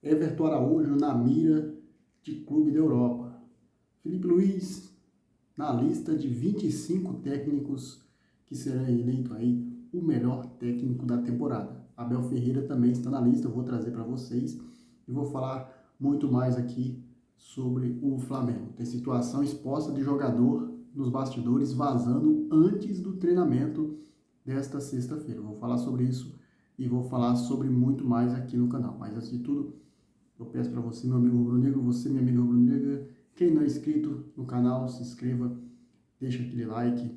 Everton Araújo na mira de clube da Europa. Felipe Luiz na lista de 25 técnicos que será eleito aí o melhor técnico da temporada. Abel Ferreira também está na lista, eu vou trazer para vocês e vou falar muito mais aqui sobre o Flamengo. Tem situação exposta de jogador nos bastidores vazando antes do treinamento desta sexta-feira. Vou falar sobre isso e vou falar sobre muito mais aqui no canal. Mas antes de tudo, eu peço para você, meu amigo rubro-negro, você, minha amiga rubro-negra, quem não é inscrito no canal, se inscreva, deixa aquele like,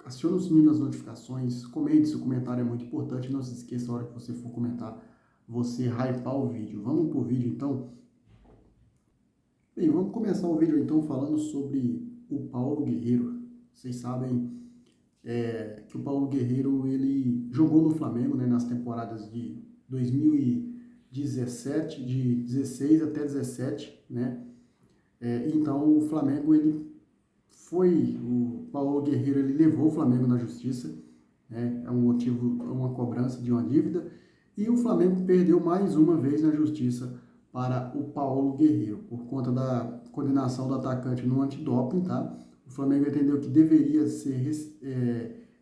acione o sininho das notificações, comente, seu comentário é muito importante, não se esqueça, a hora que você for comentar, você hypar o vídeo. Vamos pro vídeo então? Bem, vamos começar o vídeo então falando sobre o Paulo Guerreiro. Vocês sabem que o Paulo Guerreiro ele jogou no Flamengo, né, nas temporadas de 2017, de 16 até 17, né? Então o Flamengo o Paulo Guerreiro ele levou o Flamengo na justiça, né? É um motivo, uma cobrança de uma dívida, e o Flamengo perdeu mais uma vez na justiça para o Paulo Guerreiro por conta da condenação do atacante no antidoping, tá? O Flamengo entendeu que deveria ser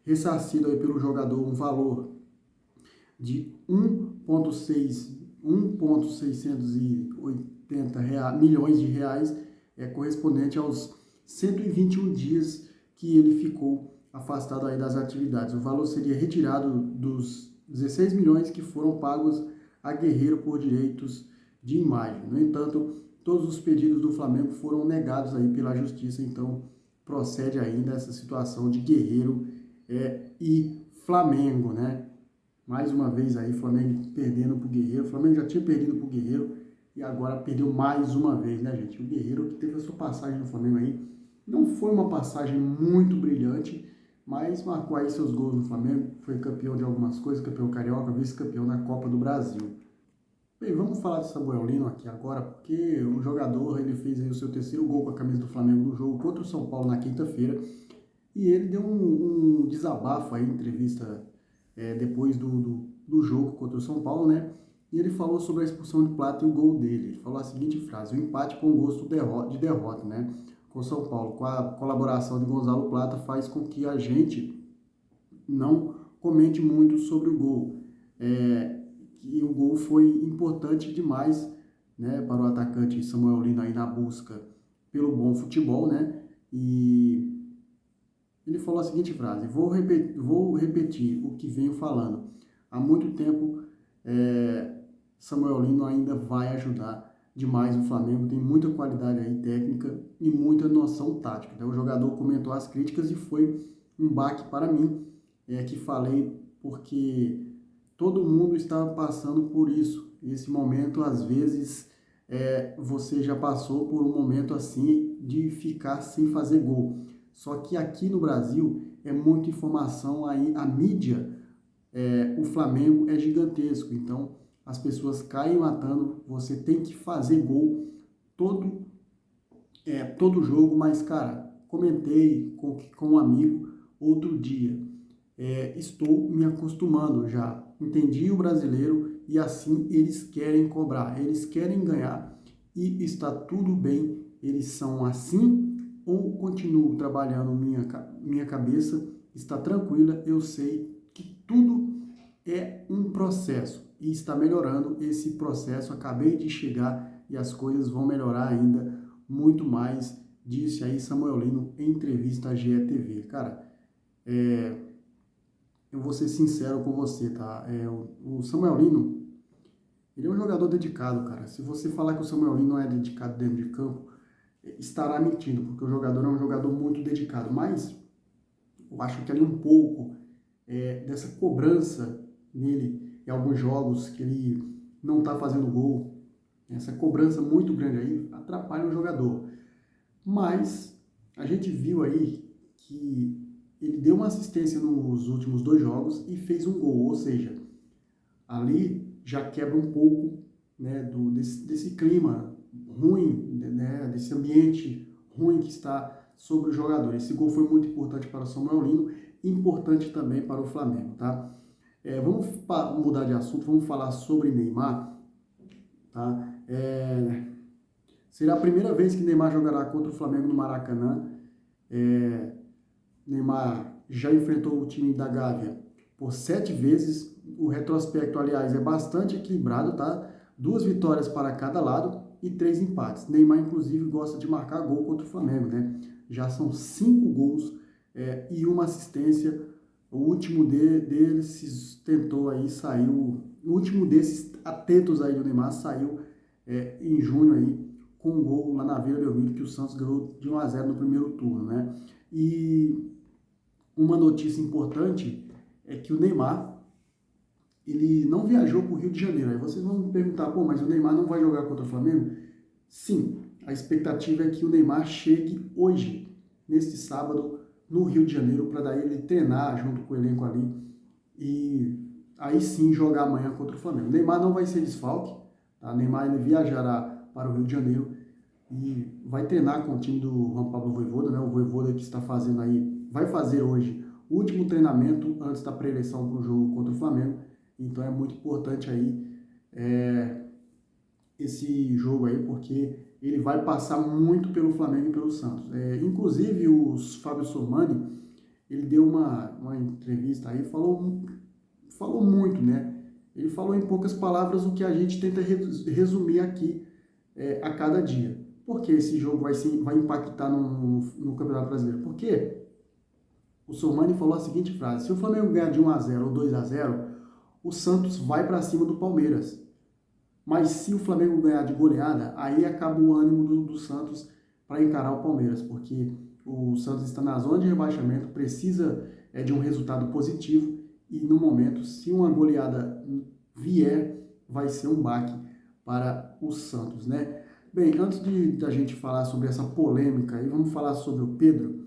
ressarcido aí pelo jogador um valor de 1,680 milhões de reais, correspondente aos 121 dias que ele ficou afastado aí das atividades. O valor seria retirado dos 16 milhões que foram pagos a Guerreiro por direitos de imagem. No entanto, todos os pedidos do Flamengo foram negados aí pela justiça, então procede ainda essa situação de Guerreiro e Flamengo, né? Mais uma vez aí, Flamengo perdendo para o Guerreiro. O Flamengo já tinha perdido para o Guerreiro e agora perdeu mais uma vez, né, gente? O Guerreiro que teve a sua passagem no Flamengo aí, não foi uma passagem muito brilhante, mas marcou aí seus gols no Flamengo, foi campeão de algumas coisas, campeão carioca, vice-campeão na Copa do Brasil. Bem, vamos falar de Samuel Lino aqui agora, porque o jogador ele fez aí o seu terceiro gol com a camisa do Flamengo no jogo contra o São Paulo na quinta-feira, e ele deu um desabafo aí, em entrevista depois do jogo contra o São Paulo, né? E ele falou sobre a expulsão de Plata e o gol dele. Ele falou a seguinte frase: o empate com gosto de derrota, né? Com o São Paulo, com a colaboração de Gonzalo Plata, faz com que a gente não comente muito sobre o gol. Que o gol foi importante demais, né, para o atacante Samuel Lino aí na busca pelo bom futebol, né? E ele falou a seguinte frase: vou repetir o que venho falando. Há muito tempo, Samuel Lino ainda vai ajudar demais o Flamengo, tem muita qualidade aí técnica e muita noção tática. Então, o jogador comentou as críticas e foi um baque para mim, que falei, porque todo mundo está passando por isso. Esse momento, às vezes, você já passou por um momento assim de ficar sem fazer gol. Só que aqui no Brasil é muita informação, aí a mídia, o Flamengo é gigantesco, então as pessoas caem matando, você tem que fazer gol todo jogo, mas cara, comentei com um amigo outro dia, estou me acostumando já, entendi o brasileiro e assim eles querem cobrar, eles querem ganhar e está tudo bem, eles são assim. Ou continuo trabalhando minha cabeça, está tranquila, eu sei que tudo é um processo e está melhorando esse processo, acabei de chegar e as coisas vão melhorar ainda muito mais, disse aí Samuel Lino em entrevista à GETV. Cara, eu vou ser sincero com você, tá? O Samuel Lino, ele é um jogador dedicado, cara. Se você falar que o Samuel Lino não é dedicado dentro de campo, estará mentindo, porque o jogador é um jogador muito dedicado, mas eu acho que ali um pouco dessa cobrança nele em alguns jogos que ele não está fazendo gol, essa cobrança muito grande aí atrapalha o jogador. Mas a gente viu aí que ele deu uma assistência nos últimos 2 jogos e fez um gol, ou seja, ali já quebra um pouco, né, desse clima ruim, né, desse ambiente ruim que está sobre o jogador. Esse gol foi muito importante para o Samuel Lino, importante também para o Flamengo, tá? Vamos mudar de assunto, vamos falar sobre Neymar, tá? Será a primeira vez que Neymar jogará contra o Flamengo no Maracanã. Neymar já enfrentou o time da Gávea por 7 vezes. O retrospecto, aliás, é bastante equilibrado, tá? 2 vitórias para cada lado e 3 empates. Neymar, inclusive, gosta de marcar gol contra o Flamengo, né? Já são 5 gols e uma assistência. O último deles tentou aí, saiu. O último desses atentos aí do Neymar saiu em junho aí, com um gol lá na Vila Belmiro, que o Santos ganhou de 1-0 no primeiro turno, né? E uma notícia importante é que o Neymar, ele não viajou para o Rio de Janeiro. Aí vocês vão me perguntar, pô, mas o Neymar não vai jogar contra o Flamengo? Sim, a expectativa é que o Neymar chegue hoje, neste sábado, no Rio de Janeiro, para daí ele treinar junto com o elenco ali e aí sim jogar amanhã contra o Flamengo. O Neymar não vai ser desfalque, tá? O Neymar ele viajará para o Rio de Janeiro e vai treinar com o time do Juan Pablo Vojvoda, né? O Vojvoda que está fazendo aí, vai fazer hoje o último treinamento antes da pré-eleição para o jogo contra o Flamengo. Então é muito importante aí esse jogo aí, porque ele vai passar muito pelo Flamengo e pelo Santos. Inclusive o Fábio Sormani, ele deu uma entrevista aí, falou muito, né? Ele falou em poucas palavras o que a gente tenta resumir aqui a cada dia. Por que esse jogo vai impactar no Campeonato Brasileiro? Porque o Sormani falou a seguinte frase: se o Flamengo ganhar de 1-0 ou 2-0, o Santos vai para cima do Palmeiras. Mas se o Flamengo ganhar de goleada, aí acaba o ânimo do Santos para encarar o Palmeiras, porque o Santos está na zona de rebaixamento, precisa de um resultado positivo e no momento, se uma goleada vier, vai ser um baque para o Santos, né? Bem, antes da gente falar sobre essa polêmica, aí vamos falar sobre o Pedro.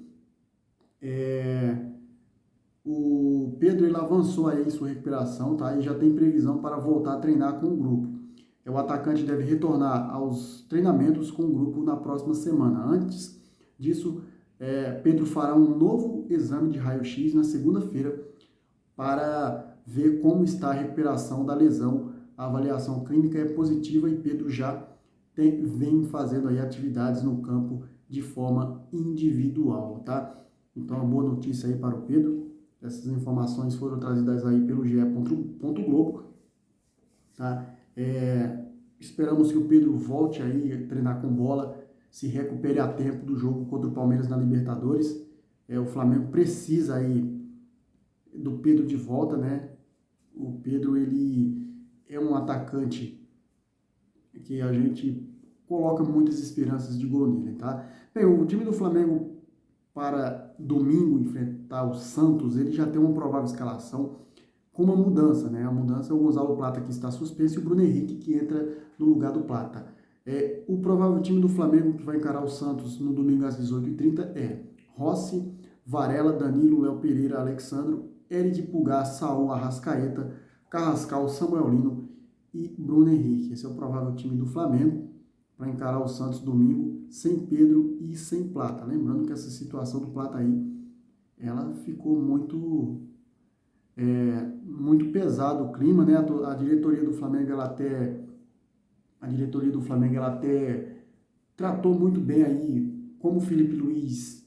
O Pedro ele avançou aí em sua recuperação, tá? E já tem previsão para voltar a treinar com o grupo. O atacante deve retornar aos treinamentos com o grupo na próxima semana. Antes disso, Pedro fará um novo exame de raio-x na segunda-feira para ver como está a recuperação da lesão. A avaliação clínica é positiva e Pedro já vem fazendo aí atividades no campo de forma individual, tá? Então, uma boa notícia aí para o Pedro. Essas informações foram trazidas aí pelo GE. Globo, tá? Esperamos que o Pedro volte aí a treinar com bola, se recupere a tempo do jogo contra o Palmeiras na Libertadores. O Flamengo precisa aí do Pedro de volta, né? O Pedro, ele é um atacante que a gente coloca muitas esperanças de gol nele, tá? Bem, o time do Flamengo para domingo enfrentar o Santos, ele já tem uma provável escalação com uma mudança, né? A mudança é o Gonzalo Plata, que está suspenso, e o Bruno Henrique, que entra no lugar do Plata. O provável time do Flamengo que vai encarar o Santos no domingo às 18h30 é Rossi, Varela, Danilo, Léo Pereira, Alexandro, Eric Pulgar, Saul, Arrascaeta, Carrascal, Samuel Lino e Bruno Henrique. Esse é o provável time do Flamengo para encarar o Santos domingo, sem Pedro e sem Plata. Lembrando que essa situação do Plata aí, ela ficou muito pesado o clima, né? A diretoria do Flamengo ela até tratou muito bem aí como o Felipe Luiz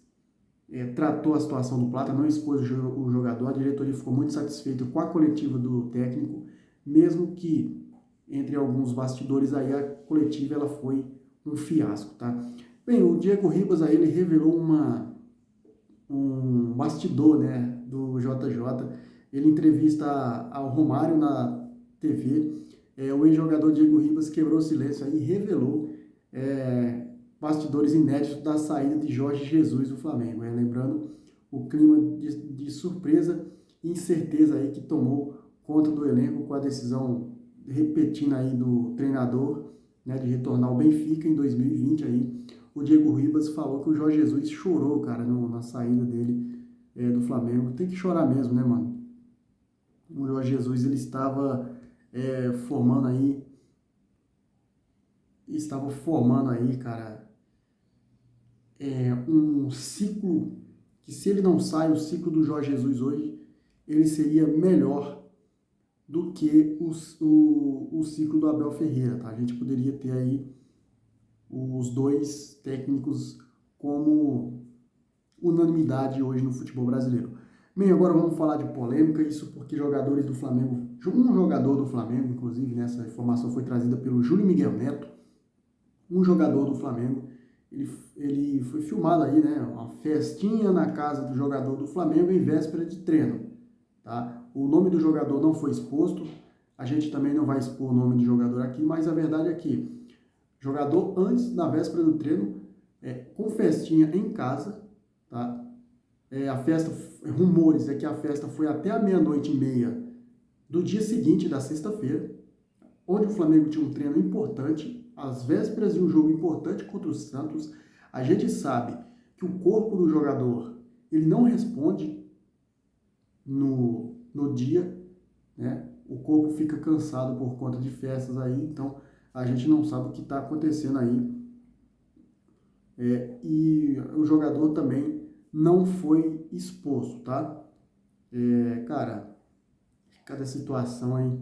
tratou a situação do Plata, não expôs o jogador. A diretoria ficou muito satisfeita com a coletiva do técnico, mesmo que entre alguns bastidores aí a coletiva ela foi um fiasco, tá? Bem, o Diego Ribas aí ele revelou um bastidor, né, do JJ. Ele entrevista ao Romário na TV. O ex-jogador Diego Ribas quebrou o silêncio aí e revelou bastidores inéditos da saída de Jorge Jesus do Flamengo. Lembrando o clima de surpresa e incerteza aí que tomou conta do elenco com a decisão repetida aí do treinador, né, de retornar ao Benfica em 2020 aí. O Diego Ribas falou que o Jorge Jesus chorou, cara, na saída dele do Flamengo. Tem que chorar mesmo, né, mano? O Jorge Jesus, ele estava formando aí, cara, um ciclo que, se ele não sai, o ciclo do Jorge Jesus hoje, ele seria melhor do que o ciclo do Abel Ferreira, tá? A gente poderia ter aí os dois técnicos como unanimidade hoje no futebol brasileiro. Bem, agora vamos falar de polêmica, isso porque jogadores do Flamengo, um jogador do Flamengo, inclusive, nessa informação foi trazida pelo Júlio Miguel Neto, um jogador do Flamengo, ele foi filmado aí, né, uma festinha na casa do jogador do Flamengo em véspera de treino, tá? O nome do jogador não foi exposto, a gente também não vai expor o nome do jogador aqui, mas a verdade é que jogador antes, na véspera do treino, com festinha em casa, tá? A festa, rumores é que a festa foi até a 00:30 do dia seguinte, da sexta-feira, onde o Flamengo tinha um treino importante, às vésperas de um jogo importante contra o Santos. A gente sabe que o corpo do jogador, ele não responde no dia, né? O corpo fica cansado por conta de festas aí, então a gente não sabe o que está acontecendo aí. E o jogador também não foi exposto, tá? Cara, cada situação aí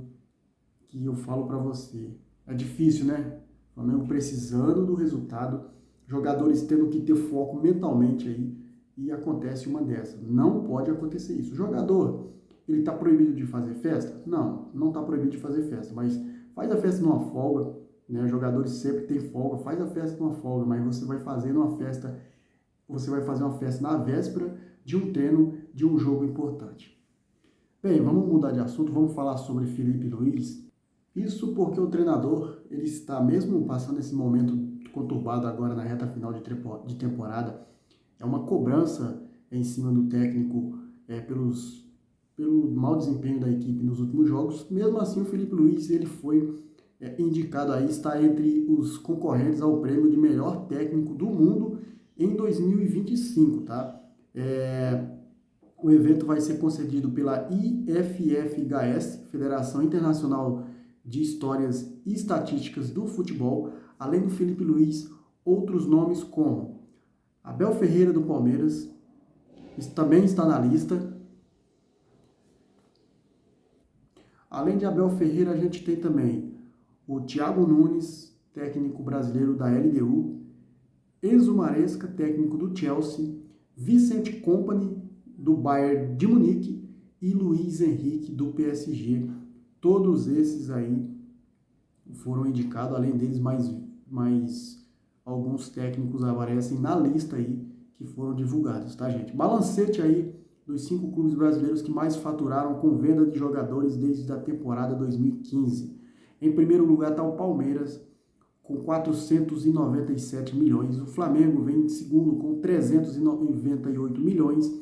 que eu falo pra você. É difícil, né? O Flamengo precisando do resultado, jogadores tendo que ter foco mentalmente aí, e acontece uma dessa. Não pode acontecer isso. O jogador, ele tá proibido de fazer festa? Não, não tá proibido de fazer festa, mas faz a festa numa folga, né? Os jogadores sempre têm folga, faz a festa numa folga, mas você vai fazer uma festa na véspera de um treino, de um jogo importante. Bem, vamos mudar de assunto, vamos falar sobre Felipe Luiz. Isso porque o treinador, ele está mesmo passando esse momento conturbado agora na reta final de temporada, é uma cobrança em cima do técnico pelo mau desempenho da equipe nos últimos jogos. Mesmo assim, o Felipe Luiz, ele foi indicado aí, está entre os concorrentes ao prêmio de melhor técnico do mundo em 2025, tá? O evento vai ser concedido pela IFFHS, Federação Internacional de Histórias e Estatísticas do Futebol. Além do Felipe Luiz, outros nomes como Abel Ferreira do Palmeiras também está na lista. Além de Abel Ferreira, a gente tem também o Thiago Nunes, técnico brasileiro da LDU, Enzo Maresca, técnico do Chelsea, Vicente Kompany, do Bayern de Munique, e Luiz Henrique, do PSG. Todos esses aí foram indicados, além deles mais alguns técnicos aparecem na lista aí que foram divulgados, tá, gente? Balancete aí dos 5 clubes brasileiros que mais faturaram com venda de jogadores desde a temporada 2015. Em primeiro lugar está o Palmeiras, com 497 milhões. O Flamengo vem em segundo com 398 milhões.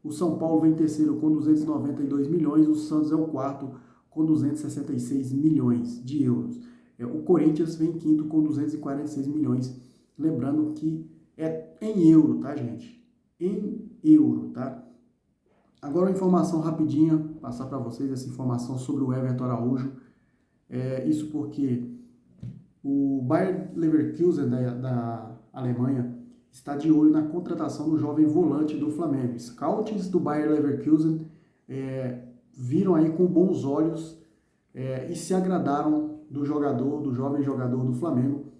O São Paulo vem em terceiro com 292 milhões. O Santos é o quarto com 266 milhões de euros. O Corinthians vem em quinto com 246 milhões. Lembrando que é em euro, tá, gente? Em euro, tá? Agora uma informação rapidinha, passar para vocês essa informação sobre o Everton Araújo. Isso porque o Bayer Leverkusen da Alemanha está de olho na contratação do jovem volante do Flamengo. Scouts do Bayer Leverkusen viram aí com bons olhos e se agradaram do jovem jogador do Flamengo.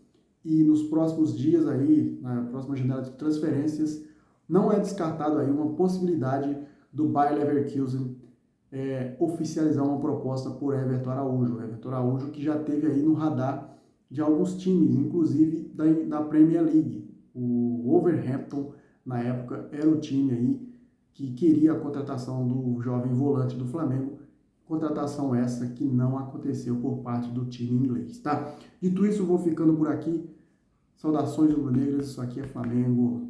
E nos próximos dias aí, na próxima janela de transferências, não é descartado aí uma possibilidade do Bayer Leverkusen oficializar uma proposta por Everton Araújo. Everton Araújo que já teve aí no radar de alguns times, inclusive da Premier League. O Wolverhampton, na época, era o time aí que queria a contratação do jovem volante do Flamengo. Contratação essa que não aconteceu por parte do time inglês, tá? Dito isso, eu vou ficando por aqui. Saudações rubro-negras, isso aqui é Flamengo.